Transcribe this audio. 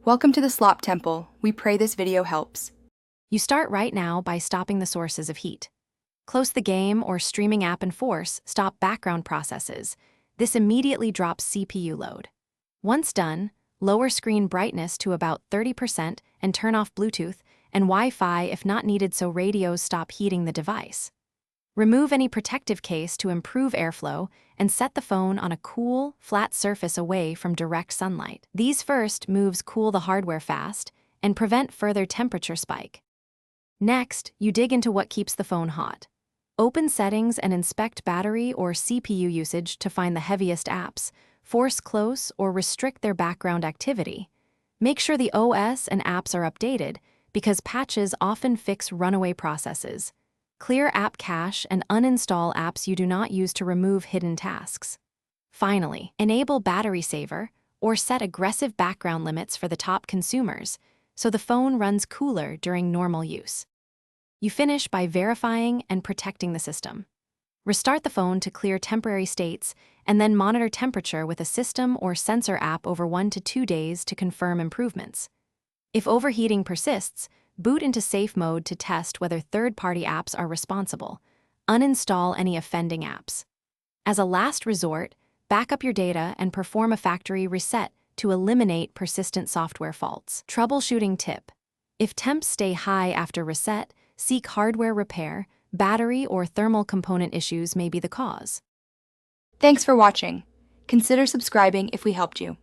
Welcome to the Slop Temple. We pray this video helps. You start right now by stopping the sources of heat. Close the game or streaming app and force stop background processes. This immediately drops CPU load. Once done, lower screen brightness to about 30% and turn off Bluetooth and Wi-Fi if not needed so radios stop heating the device. Remove any protective case to improve airflow and set the phone on a cool, flat surface away from direct sunlight. These first moves cool the hardware fast and prevent further temperature spike. Next, you dig into what keeps the phone hot. Open settings and inspect battery or CPU usage to find the heaviest apps, force close or restrict their background activity. Make sure the OS and apps are updated because patches often fix runaway processes. Clear app cache and uninstall apps you do not use to remove hidden tasks. Finally, enable battery saver or set aggressive background limits for the top consumers so the phone runs cooler during normal use. You finish by verifying and protecting the system. Restart the phone to clear temporary states and then monitor temperature with a system or sensor app over 1 to 2 days to confirm improvements. If overheating persists, boot into safe mode to test whether third-party apps are responsible. Uninstall any offending apps. As a last resort, back up your data and perform a factory reset to eliminate persistent software faults. Troubleshooting tip: if temps stay high after reset, seek hardware repair. Battery or thermal component issues may be the cause. Thanks for watching. Consider subscribing if we helped you.